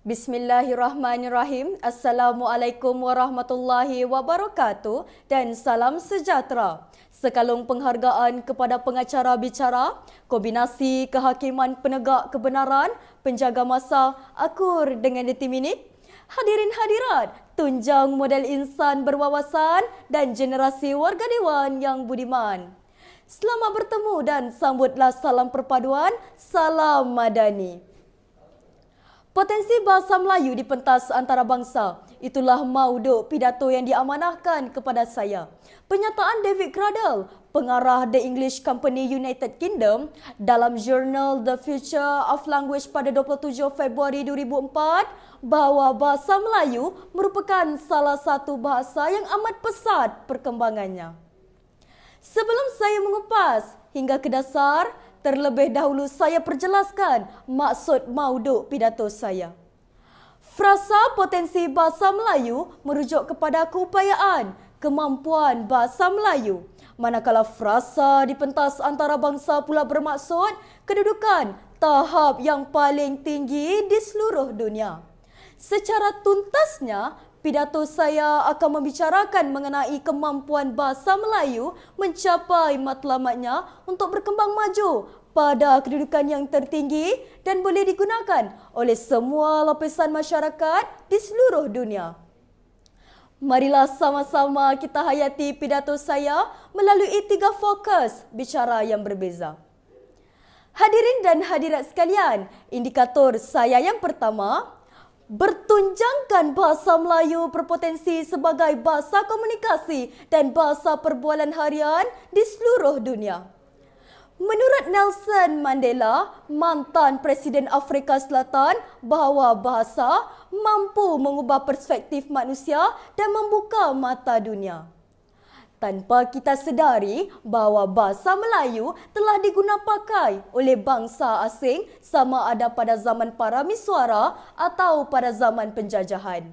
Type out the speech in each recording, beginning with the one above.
Bismillahirrahmanirrahim. Assalamualaikum warahmatullahi wabarakatuh dan salam sejahtera. Sekalung penghargaan kepada pengacara bicara, kombinasi kehakiman penegak kebenaran, penjaga masa, akur dengan detik-minit. Hadirin hadirat, tunjang model insan berwawasan dan generasi warga dewan yang budiman. Selamat bertemu dan sambutlah salam perpaduan, salam madani. Potensi bahasa Melayu di pentas antarabangsa, itulah mauduk pidato yang diamanahkan kepada saya. Pernyataan David Cradle, pengarah The English Company United Kingdom, dalam jurnal The Future of Language pada 27 Februari 2004, bahawa bahasa Melayu merupakan salah satu bahasa yang amat pesat perkembangannya. Sebelum saya mengupas hingga ke dasar, terlebih dahulu saya perjelaskan maksud mauduk pidato saya. Frasa potensi bahasa Melayu merujuk kepada keupayaan, kemampuan bahasa Melayu. Manakala frasa di pentas antarabangsa pula bermaksud kedudukan tahap yang paling tinggi di seluruh dunia. Secara tuntasnya, pidato saya akan membicarakan mengenai kemampuan bahasa Melayu mencapai matlamatnya untuk berkembang maju pada kedudukan yang tertinggi dan boleh digunakan oleh semua lapisan masyarakat di seluruh dunia. Marilah sama-sama kita hayati pidato saya melalui 3 fokus bicara yang berbeza. Hadirin dan hadirat sekalian, indikator saya yang pertama, bertunjangkan bahasa Melayu berpotensi sebagai bahasa komunikasi dan bahasa perbualan harian di seluruh dunia. Menurut Nelson Mandela, mantan Presiden Afrika Selatan, bahawa bahasa mampu mengubah perspektif manusia dan membuka mata dunia. Tanpa kita sedari bahawa bahasa Melayu telah digunapakai oleh bangsa asing sama ada pada zaman para misuara atau pada zaman penjajahan.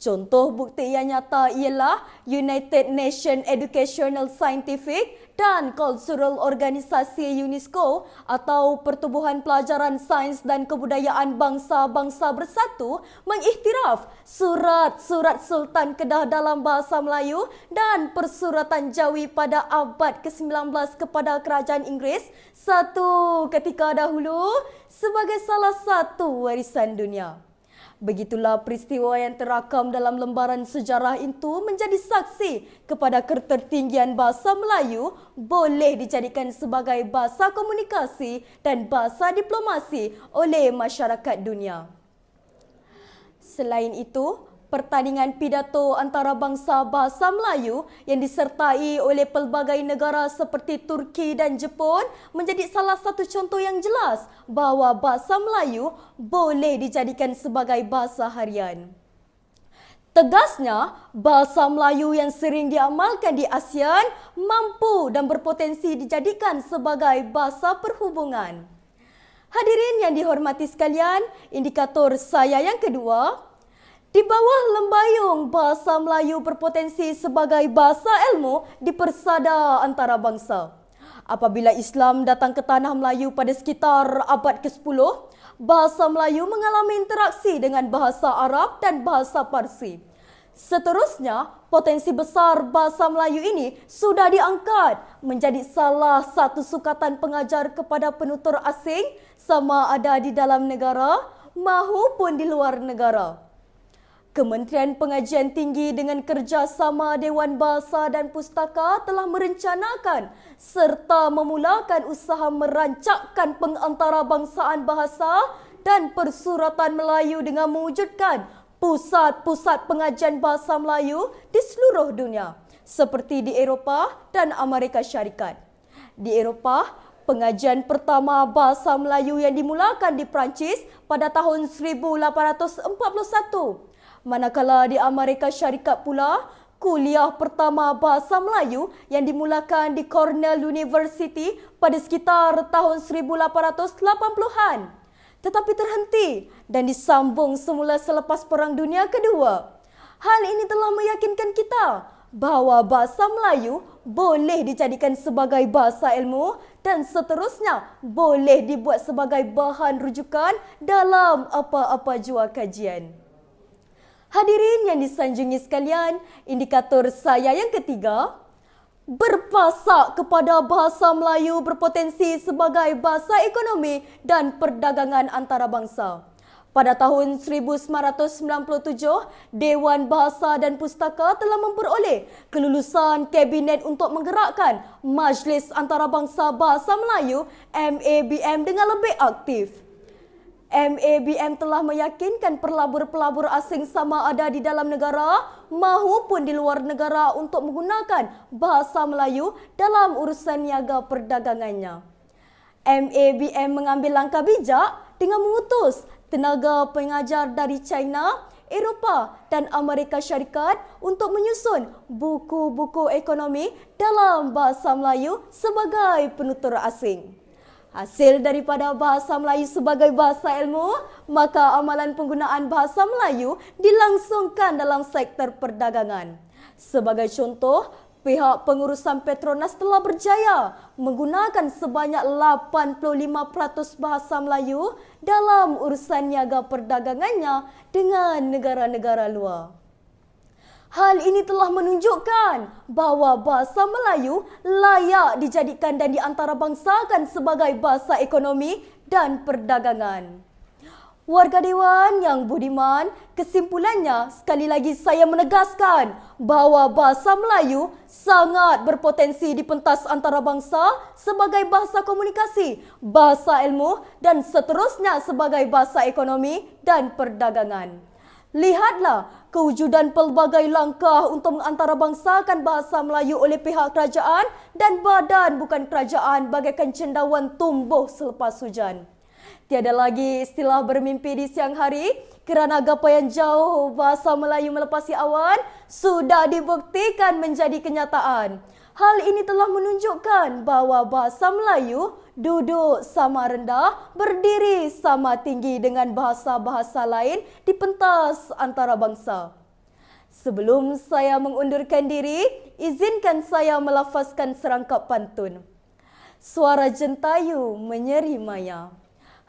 Contoh bukti yang nyata ialah United Nations Educational Scientific dan Cultural Organisasi UNESCO atau Pertubuhan Pelajaran Sains dan Kebudayaan Bangsa-Bangsa Bersatu mengiktiraf surat-surat Sultan Kedah dalam bahasa Melayu dan persuratan Jawi pada abad ke-19 kepada Kerajaan Inggeris satu ketika dahulu sebagai salah satu warisan dunia. Begitulah peristiwa yang terakam dalam lembaran sejarah itu menjadi saksi kepada ketertinggian bahasa Melayu boleh dijadikan sebagai bahasa komunikasi dan bahasa diplomasi oleh masyarakat dunia. Selain itu, pertandingan pidato antarabangsa bahasa Melayu yang disertai oleh pelbagai negara seperti Turki dan Jepun menjadi salah satu contoh yang jelas bahawa bahasa Melayu boleh dijadikan sebagai bahasa harian. Tegasnya, bahasa Melayu yang sering diamalkan di ASEAN mampu dan berpotensi dijadikan sebagai bahasa perhubungan. Hadirin yang dihormati sekalian, indikator saya yang kedua, di bawah lembayung bahasa Melayu berpotensi sebagai bahasa ilmu di persada antarabangsa. Apabila Islam datang ke tanah Melayu pada sekitar abad ke-10, bahasa Melayu mengalami interaksi dengan bahasa Arab dan bahasa Parsi. Seterusnya, potensi besar bahasa Melayu ini sudah diangkat menjadi salah satu sukatan pengajar kepada penutur asing sama ada di dalam negara maupun di luar negara. Kementerian Pengajian Tinggi dengan kerjasama Dewan Bahasa dan Pustaka telah merencanakan serta memulakan usaha merancakkan pengantarabangsaaan bahasa dan persuratan Melayu dengan mewujudkan pusat-pusat pengajian bahasa Melayu di seluruh dunia seperti di Eropah dan Amerika Syarikat. Di Eropah, pengajian pertama bahasa Melayu yang dimulakan di Perancis pada tahun 1841. Manakala di Amerika Syarikat pula, kuliah pertama bahasa Melayu yang dimulakan di Cornell University pada sekitar tahun 1880-an. Tetapi terhenti dan disambung semula selepas Perang Dunia Kedua. Hal ini telah meyakinkan kita bahawa bahasa Melayu boleh dijadikan sebagai bahasa ilmu dan seterusnya boleh dibuat sebagai bahan rujukan dalam apa-apa jua kajian. Hadirin yang disanjungi sekalian, indikator saya yang ketiga, berpasak kepada bahasa Melayu berpotensi sebagai bahasa ekonomi dan perdagangan antarabangsa. Pada tahun 1997, Dewan Bahasa dan Pustaka telah memperoleh kelulusan Kabinet untuk menggerakkan Majlis Antarabangsa Bahasa Melayu MABM dengan lebih aktif. MABM telah meyakinkan pelabur-pelabur asing sama ada di dalam negara maupun di luar negara untuk menggunakan bahasa Melayu dalam urusan niaga perdagangannya. MABM mengambil langkah bijak dengan mengutus tenaga pengajar dari China, Eropah dan Amerika Syarikat untuk menyusun buku-buku ekonomi dalam bahasa Melayu sebagai penutur asing. Hasil daripada bahasa Melayu sebagai bahasa ilmu, maka amalan penggunaan bahasa Melayu dilangsungkan dalam sektor perdagangan. Sebagai contoh, pihak pengurusan Petronas telah berjaya menggunakan sebanyak 85% bahasa Melayu dalam urusan niaga perdagangannya dengan negara-negara luar. Hal ini telah menunjukkan bahawa bahasa Melayu layak dijadikan dan diantarabangsakan sebagai bahasa ekonomi dan perdagangan. Warga Dewan yang budiman, kesimpulannya sekali lagi saya menegaskan bahawa bahasa Melayu sangat berpotensi di pentas antarabangsa sebagai bahasa komunikasi, bahasa ilmu dan seterusnya sebagai bahasa ekonomi dan perdagangan. Lihatlah kewujudan pelbagai langkah untuk mengantarabangsakan bahasa Melayu oleh pihak kerajaan dan badan bukan kerajaan bagaikan cendawan tumbuh selepas hujan. Tiada lagi istilah bermimpi di siang hari kerana gapaian jauh bahasa Melayu melepasi awan sudah dibuktikan menjadi kenyataan. Hal ini telah menunjukkan bahawa bahasa Melayu duduk sama rendah, berdiri sama tinggi dengan bahasa-bahasa lain di pentas antarabangsa. Sebelum saya mengundurkan diri, izinkan saya melafazkan serangkap pantun. Suara jentayu menyeri maya,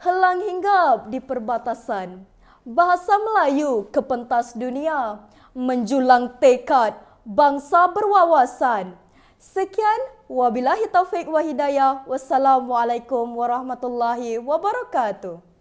helang hinggap di perbatasan. Bahasa Melayu ke pentas dunia, menjulang tekad bangsa berwawasan. Sekian, wabillahi taufik wa hidayah. Wassalamualaikum warahmatullahi wabarakatuh.